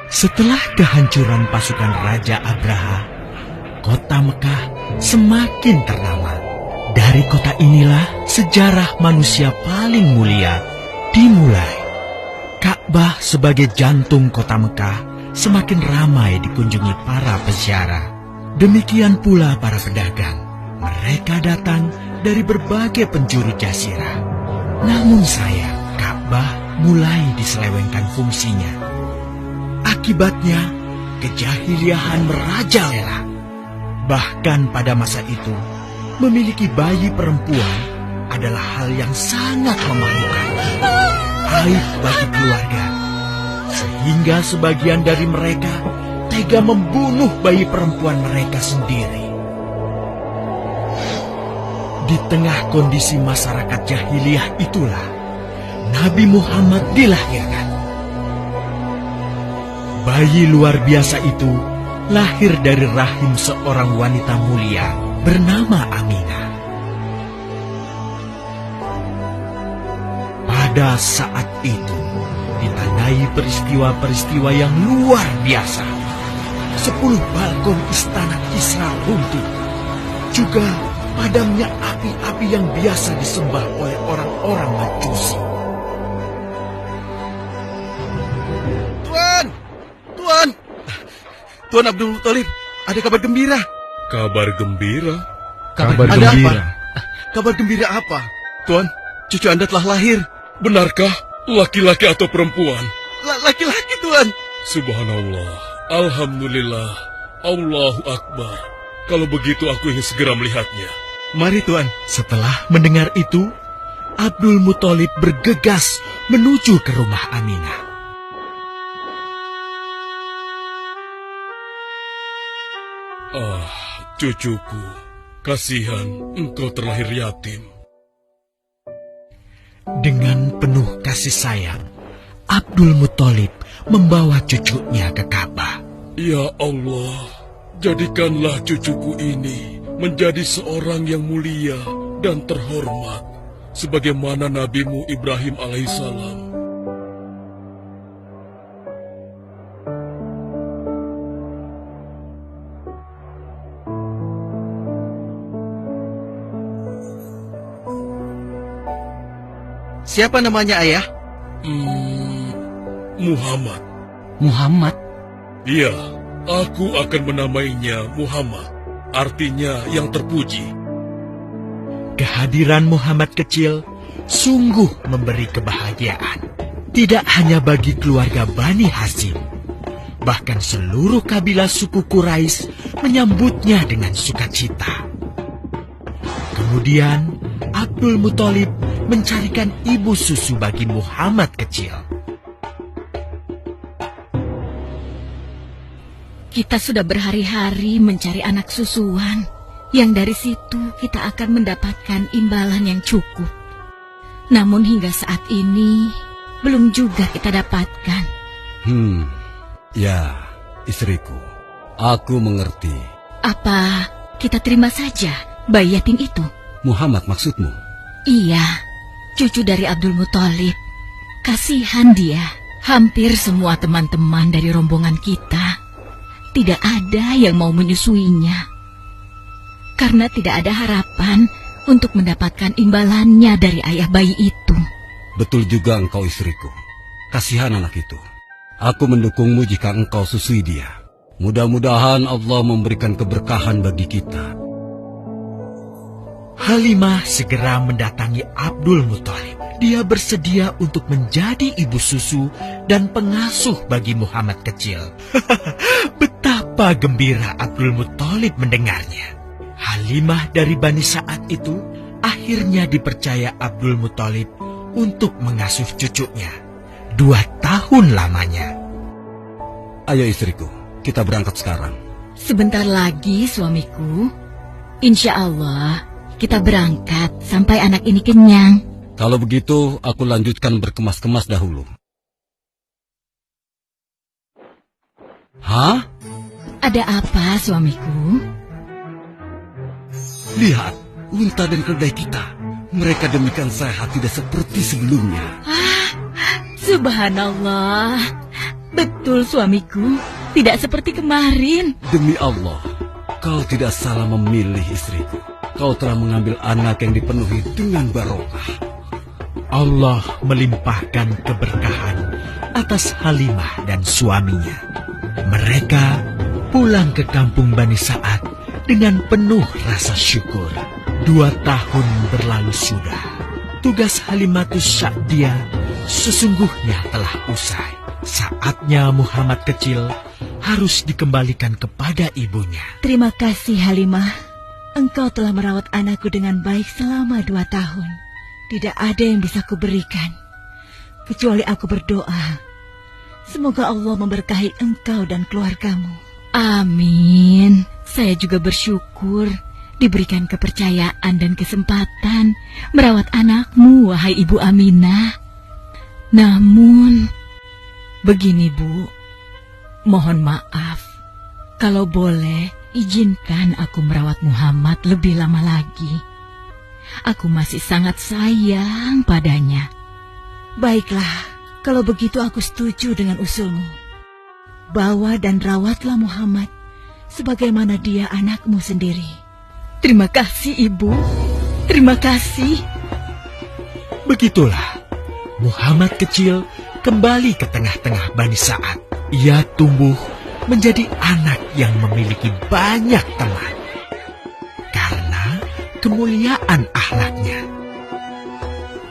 Setelah kehancuran pasukan Raja Abraha, kota Mekah semakin ternama. Dari kota inilah sejarah manusia paling mulia dimulai. Ka'bah sebagai jantung kota Mekah semakin ramai dikunjungi para peziarah. Demikian pula para pedagang. Mereka datang dari berbagai penjuru jazirah. Namun sayang, Ka'bah mulai diselewengkan fungsinya. Akibatnya, kejahiliahan merajalela. Bahkan pada masa itu, memiliki bayi perempuan adalah hal yang sangat memalukan. Aib bagi keluarga. Sehingga sebagian dari mereka tega membunuh bayi perempuan mereka sendiri. Di tengah kondisi masyarakat jahiliyah itulah Nabi Muhammad dilahirkan. Bayi luar biasa itu lahir dari rahim seorang wanita mulia bernama Aminah. Pada saat itu ditandai peristiwa-peristiwa yang luar biasa. 10 balkon istana Kisra runtuh. Juga padamnya api-api yang biasa disembah oleh orang-orang Majusi. Tuan Abdul Muthalib, ada kabar gembira. Kabar gembira? Kabar gembira? Kabar gembira apa? Tuan, cucu Anda telah lahir. Benarkah? Laki-laki atau perempuan? Laki-laki, Tuan. Subhanallah, Alhamdulillah, Allahu Akbar. Kalau begitu aku ingin segera melihatnya. Mari, Tuan. Setelah mendengar itu, Abdul Muthalib bergegas menuju ke rumah Aminah. Ah, cucuku, kasihan engkau terlahir yatim. Dengan penuh kasih sayang, Abdul Muthalib membawa cucunya ke Ka'bah. Ya Allah, jadikanlah cucuku ini menjadi seorang yang mulia dan terhormat, sebagaimana Nabimu Ibrahim alaihissalam. Siapa namanya, Ayah? Muhammad. Muhammad? Iya, aku akan menamainya Muhammad. Artinya yang terpuji. Kehadiran Muhammad kecil sungguh memberi kebahagiaan. Tidak hanya bagi keluarga Bani Hashim, bahkan seluruh kabilah suku Quraisy menyambutnya dengan sukacita. Kemudian Abdul Muthalib mencarikan ibu susu bagi Muhammad kecil. Kita sudah berhari-hari mencari anak susuan, yang dari situ kita akan mendapatkan imbalan yang cukup. Namun hingga saat ini, belum juga kita dapatkan. Ya, istriku, aku mengerti. Apa kita terima saja bayi yatim itu? Muhammad maksudmu? Iya, cucu dari Abdul Muthalib. Kasihan dia. Hampir semua teman-teman dari rombongan kita tidak ada yang mau menyusuinya. Karena tidak ada harapan untuk mendapatkan imbalannya dari ayah bayi itu. Betul juga engkau, istriku. Kasihan anak itu. Aku mendukungmu jika engkau susui dia. Mudah-mudahan Allah memberikan keberkahan bagi kita. Halimah segera mendatangi Abdul Muthalib. Dia bersedia untuk menjadi ibu susu dan pengasuh bagi Muhammad kecil. Betapa gembira Abdul Muthalib mendengarnya. Halimah dari Bani Sa'ad itu akhirnya dipercaya Abdul Muthalib untuk mengasuh cucunya 2 tahun lamanya. Ayo istriku, kita berangkat sekarang. Sebentar lagi suamiku. Insya Allah kita berangkat sampai anak ini kenyang. Kalau begitu, aku lanjutkan berkemas-kemas dahulu. Hah? Ada apa suamiku? Lihat, unta dan keledai kita. Mereka demikian sehat, tidak seperti sebelumnya. Subhanallah. Betul suamiku, tidak seperti kemarin. Demi Allah, kau tidak salah memilih istriku. Kau telah mengambil anak yang dipenuhi dengan barokah. Allah melimpahkan keberkahan atas Halimah dan suaminya. Mereka pulang ke kampung Bani Sa'ad dengan penuh rasa syukur. 2 tahun berlalu sudah. Tugas Halimatus Sya'diyah sesungguhnya telah usai. Saatnya Muhammad kecil harus dikembalikan kepada ibunya. Terima kasih Halimah. Engkau telah merawat anakku dengan baik selama 2 tahun. Tidak ada yang bisa kuberikan kecuali aku berdoa. Semoga Allah memberkahi engkau dan keluargamu. Amin. Saya juga bersyukur diberikan kepercayaan dan kesempatan merawat anakmu, wahai Ibu Aminah. Namun, begini Bu, mohon maaf. Kalau boleh, izinkan aku merawat Muhammad lebih lama lagi. Aku masih sangat sayang padanya. Baiklah, kalau begitu aku setuju dengan usulmu. Bawa dan rawatlah Muhammad sebagaimana dia anakmu sendiri. Terima kasih Ibu. Terima kasih. Begitulah, Muhammad kecil kembali ke tengah-tengah Bani Sa'ad. Ia tumbuh menjadi anak yang memiliki banyak teman. Karena kemuliaan akhlaknya.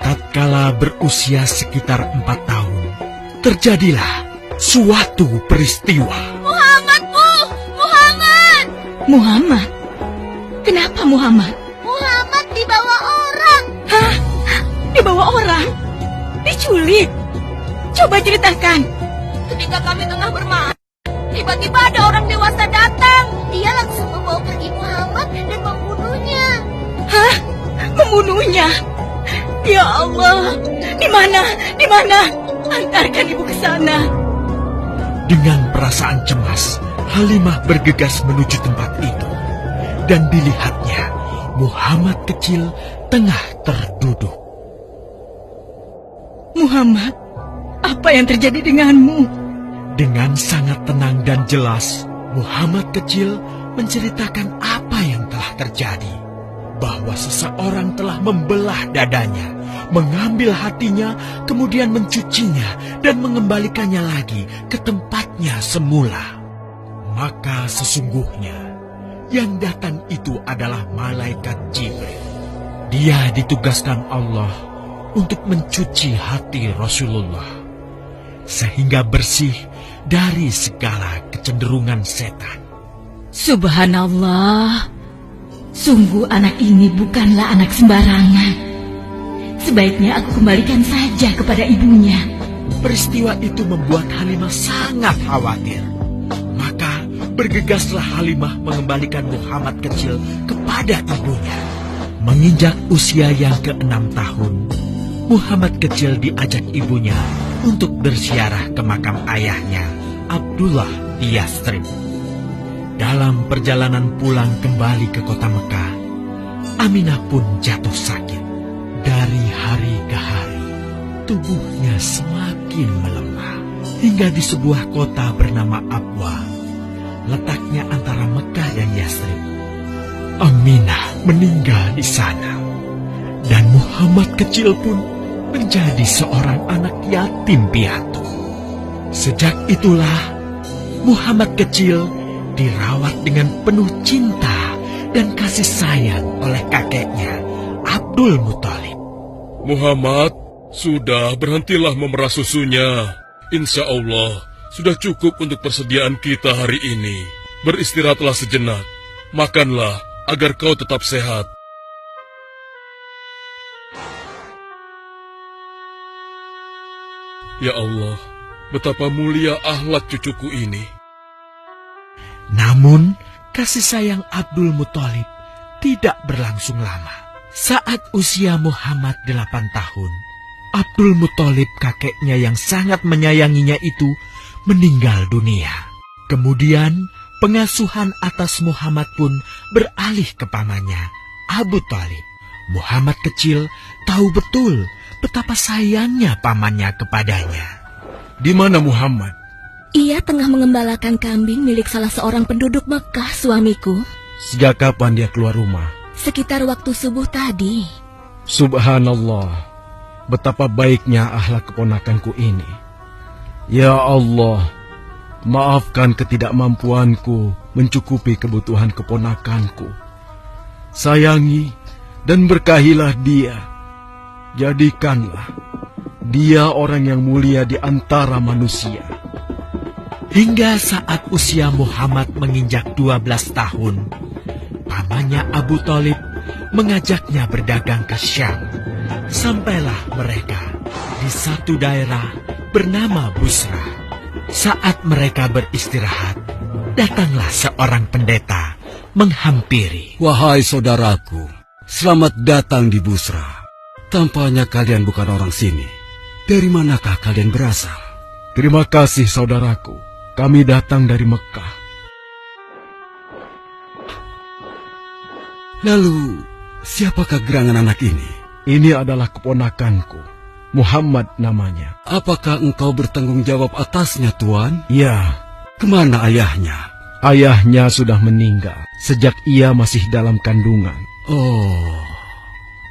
Tatkala berusia sekitar 4 tahun, terjadilah suatu peristiwa. Muhammad, Bu! Muhammad! Muhammad? Kenapa Muhammad? Muhammad dibawa orang. Hah? Dibawa orang? Diculik? Coba ceritakan. Ketika kami tengah bermain, tiba-tiba ada orang dewasa datang. Dia langsung membawa pergi Muhammad dan membunuhnya. Hah? Membunuhnya? Ya Allah, di mana? Di mana? Antarkan ibu ke sana. Dengan perasaan cemas, Halimah bergegas menuju tempat itu. Dan dilihatnya, Muhammad kecil tengah terduduk. Muhammad, apa yang terjadi denganmu? Dengan sangat tenang dan jelas, Muhammad kecil menceritakan apa yang telah terjadi. Bahwa seseorang telah membelah dadanya, mengambil hatinya, kemudian mencucinya dan mengembalikannya lagi ke tempatnya semula. Maka sesungguhnya yang datang itu adalah malaikat Jibril. Dia ditugaskan Allah untuk mencuci hati Rasulullah sehingga bersih dari segala kecenderungan setan. Subhanallah, sungguh anak ini bukanlah anak sembarangan. Sebaiknya aku kembalikan saja kepada ibunya. Peristiwa itu membuat Halimah sangat khawatir. Maka bergegaslah Halimah mengembalikan Muhammad kecil kepada ibunya. Menginjak usia yang ke-6 tahun, Muhammad kecil diajak ibunya untuk berziarah ke makam ayahnya, Abdullah di Yathrib. Dalam perjalanan pulang kembali ke kota Mekah, Aminah pun jatuh sakit. Dari hari ke hari, tubuhnya semakin melemah. Hingga di sebuah kota bernama Abwa, letaknya antara Mekah dan Yathrib, Aminah meninggal di sana. Dan Muhammad kecil pun menjadi seorang anak yatim piatu. Sejak itulah, Muhammad kecil dirawat dengan penuh cinta dan kasih sayang oleh kakeknya, Abdul Muthalib. Muhammad, sudah berhentilah memerah susunya. Insya Allah, sudah cukup untuk persediaan kita hari ini. Beristirahatlah sejenak. Makanlah agar kau tetap sehat. Ya Allah, betapa mulia akhlak cucuku ini. Namun, kasih sayang Abdul Muthalib tidak berlangsung lama. Saat usia Muhammad 8 tahun, Abdul Muthalib kakeknya yang sangat menyayanginya itu meninggal dunia. Kemudian, pengasuhan atas Muhammad pun beralih ke pamannya, Abu Thalib. Muhammad kecil tahu betul betapa sayangnya pamannya kepadanya. Di mana Muhammad? Ia tengah mengembalakan kambing milik salah seorang penduduk Mekah, suamiku. Sejak kapan dia keluar rumah? Sekitar waktu subuh tadi. Subhanallah, betapa baiknya akhlak keponakanku ini. Ya Allah, maafkan ketidakmampuanku mencukupi kebutuhan keponakanku. Sayangi dan berkahilah dia. Jadikanlah dia orang yang mulia di antara manusia. Hingga saat usia Muhammad menginjak 12 tahun, pamannya Abu Thalib mengajaknya berdagang ke Syam. Sampailah mereka di satu daerah bernama Busra. Saat mereka beristirahat, datanglah seorang pendeta menghampiri. Wahai saudaraku, selamat datang di Busra. Tampaknya kalian bukan orang sini. Dari manakah kalian berasal? Terima kasih saudaraku. Kami datang dari Mekah. Lalu, siapakah gerangan anak ini? Ini adalah keponakanku. Muhammad namanya. Apakah engkau bertanggung jawab atasnya, Tuan? Ya. Kemana ayahnya? Ayahnya sudah meninggal sejak ia masih dalam kandungan. Oh,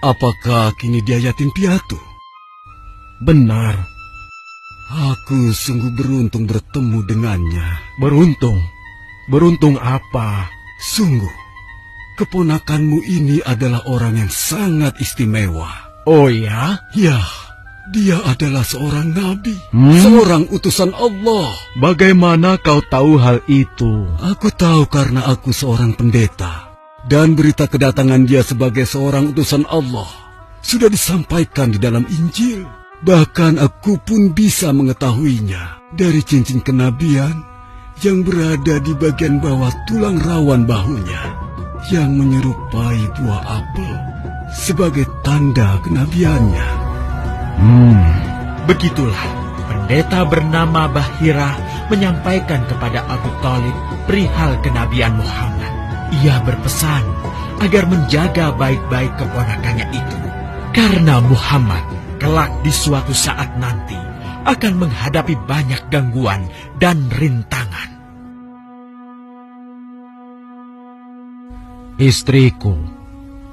apakah kini dia yatim piatu? Benar. Aku sungguh beruntung bertemu dengannya. Beruntung? Beruntung apa? Sungguh, keponakanmu ini adalah orang yang sangat istimewa. Oh ya? Ya, dia adalah seorang nabi, seorang utusan Allah. Bagaimana kau tahu hal itu? Aku tahu karena aku seorang pendeta. Dan berita kedatangan dia sebagai seorang utusan Allah sudah disampaikan di dalam Injil. Bahkan aku pun bisa mengetahuinya dari cincin kenabian yang berada di bagian bawah tulang rawan bahunya yang menyerupai buah apel sebagai tanda kenabiannya. Begitulah pendeta bernama Bahira menyampaikan kepada Abu Thalib perihal kenabian Muhammad. Ia berpesan agar menjaga baik-baik keponakannya itu, karena Muhammad kelak di suatu saat nanti akan menghadapi banyak gangguan dan rintangan. Istriku,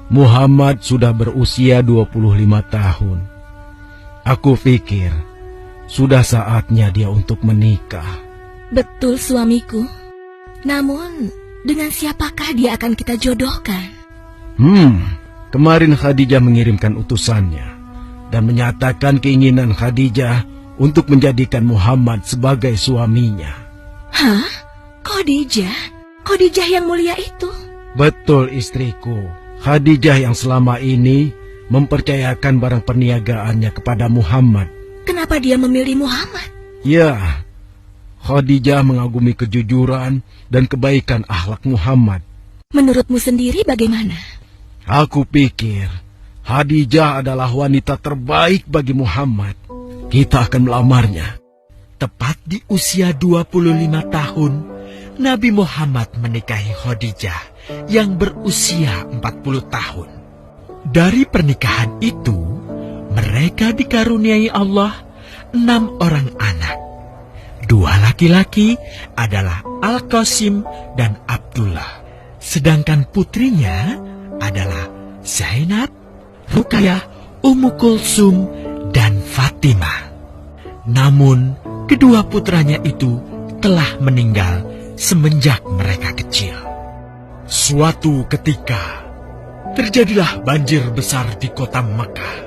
Muhammad sudah berusia 25 tahun. Aku pikir sudah saatnya dia untuk menikah. Betul, suamiku. Namun, dengan siapakah dia akan kita jodohkan? Kemarin Khadijah mengirimkan utusannya dan menyatakan keinginan Khadijah untuk menjadikan Muhammad sebagai suaminya. Hah? Khadijah? Khadijah yang mulia itu? Betul, istriku. Khadijah yang selama ini mempercayakan barang perniagaannya kepada Muhammad. Kenapa dia memilih Muhammad? Ya, Khadijah mengagumi kejujuran dan kebaikan akhlak Muhammad. Menurutmu sendiri bagaimana? Aku pikir Khadijah adalah wanita terbaik bagi Muhammad. Kita akan melamarnya. Tepat di usia 25 tahun, Nabi Muhammad menikahi Khadijah yang berusia 40 tahun. Dari pernikahan itu, mereka dikaruniai Allah 6 orang anak. 2 laki-laki adalah Al-Qasim dan Abdullah. Sedangkan putrinya adalah Zainab, Ruqayyah, Ummu Kulsum, dan Fatimah. Namun, kedua putranya itu telah meninggal semenjak mereka kecil. Suatu ketika, terjadilah banjir besar di kota Mekah.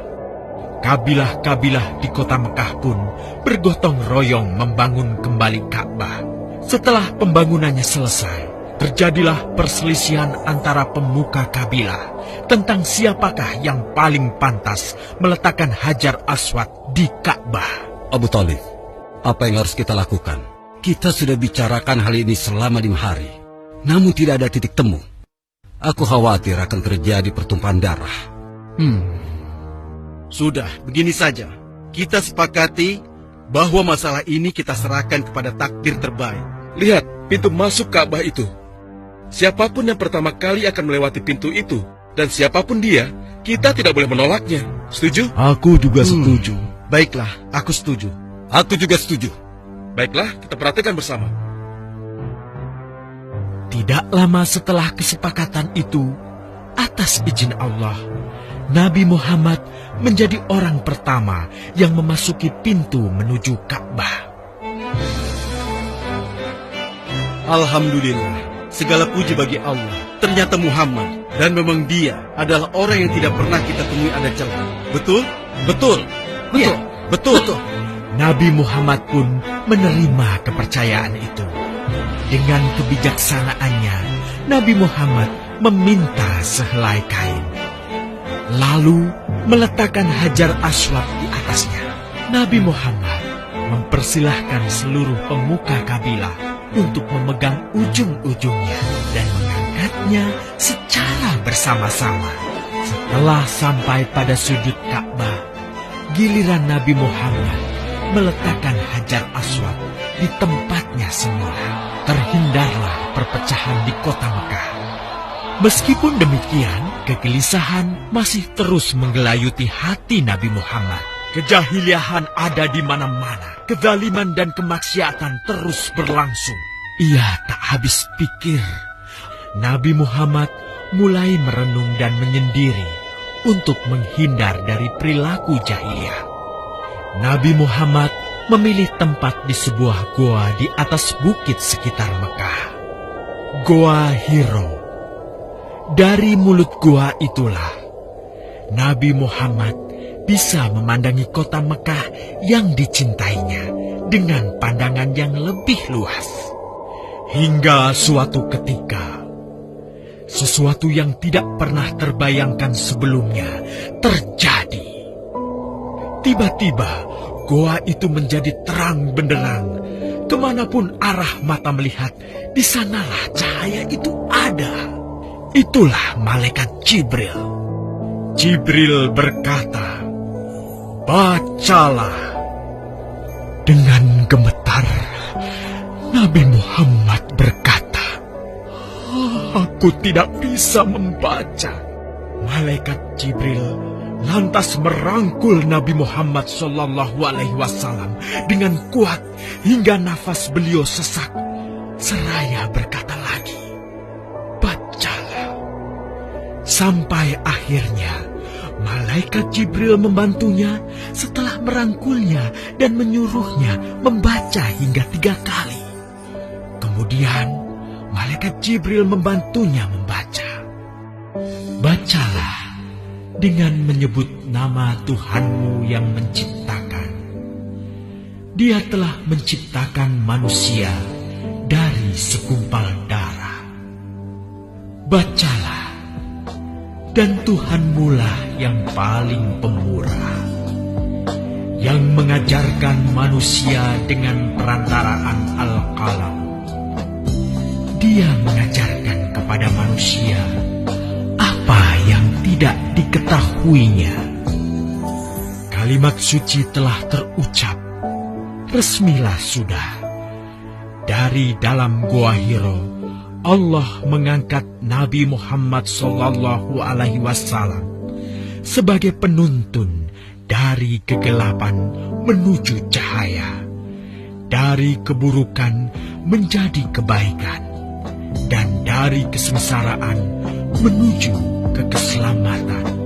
Kabilah-kabilah di kota Mekah pun bergotong royong membangun kembali Ka'bah. Setelah pembangunannya selesai, terjadilah perselisihan antara pemuka kabilah tentang siapakah yang paling pantas meletakkan Hajar Aswad di Ka'bah. Abu Thalib, apa yang harus kita lakukan? Kita sudah bicarakan hal ini selama 5 hari, namun tidak ada titik temu. Aku khawatir akan terjadi pertumpahan darah. Sudah, begini saja. Kita sepakati bahwa masalah ini kita serahkan kepada takdir terbaik. Lihat pintu masuk Ka'bah itu. Siapapun yang pertama kali akan melewati pintu itu, dan siapapun dia, kita tidak boleh menolaknya. Setuju? Aku juga setuju. Baiklah, aku setuju. Aku juga setuju. Baiklah, kita perhatikan bersama. Tidak lama setelah kesepakatan itu, atas izin Allah, Nabi Muhammad menjadi orang pertama yang memasuki pintu menuju Ka'bah. Alhamdulillah, segala puji bagi Allah. Ternyata Muhammad, dan memang dia adalah orang yang tidak pernah kita temui ada celah. Betul? Betul. Iya, Betul. Nabi Muhammad pun menerima kepercayaan itu. Dengan kebijaksanaannya, Nabi Muhammad meminta sehelai kain, lalu meletakkan Hajar Aswad di atasnya. Nabi Muhammad mempersilahkan seluruh pemuka kabilah untuk memegang ujung-ujungnya dan mengangkatnya secara bersama-sama. Setelah sampai pada sudut Ka'bah, giliran Nabi Muhammad meletakkan Hajar Aswad di tempatnya semula. Terhindarlah perpecahan di kota Mekah. Meskipun demikian, kegelisahan masih terus menggelayuti hati Nabi Muhammad. Kejahiliahan ada di mana-mana. Kezaliman dan kemaksiatan terus berlangsung. Ia tak habis pikir. Nabi Muhammad mulai merenung dan menyendiri untuk menghindar dari perilaku jahiliyah. Nabi Muhammad memilih tempat di sebuah goa di atas bukit sekitar Mekah. Goa Hiro. Dari mulut goa itulah Nabi Muhammad bisa memandangi kota Mekah yang dicintainya dengan pandangan yang lebih luas. Hingga suatu ketika, sesuatu yang tidak pernah terbayangkan sebelumnya terjadi. Tiba-tiba, goa itu menjadi terang benderang. Kemanapun arah mata melihat, di sanalah cahaya itu ada. Itulah malaikat Jibril. Jibril berkata, "Bacalah." Dengan gemetar, Nabi Muhammad berkata, "Aku tidak bisa membaca." Malaikat Jibril lantas merangkul Nabi Muhammad SAW dengan kuat hingga nafas beliau sesak. Seraya berkata lagi, "Bacalah." Sampai akhirnya malaikat Jibril membantunya setelah merangkulnya dan menyuruhnya membaca hingga 3 kali. Kemudian malaikat Jibril membantunya membaca. "Bacalah dengan menyebut nama Tuhanmu yang menciptakan. Dia telah menciptakan manusia dari segumpal darah. Bacalah, dan Tuhanmulah yang paling pemurah, yang mengajarkan manusia dengan perantaraan Al-Qalam. Dia mengajarkan kepada manusia apa yang tidak diketahuinya." Kalimat suci telah terucap. Resmilah sudah. Dari dalam Goa Hiro, Allah mengangkat Nabi Muhammad SAW sebagai penuntun dari kegelapan menuju cahaya, dari keburukan menjadi kebaikan, dan dari kesengsaraan menuju ke keselamatan.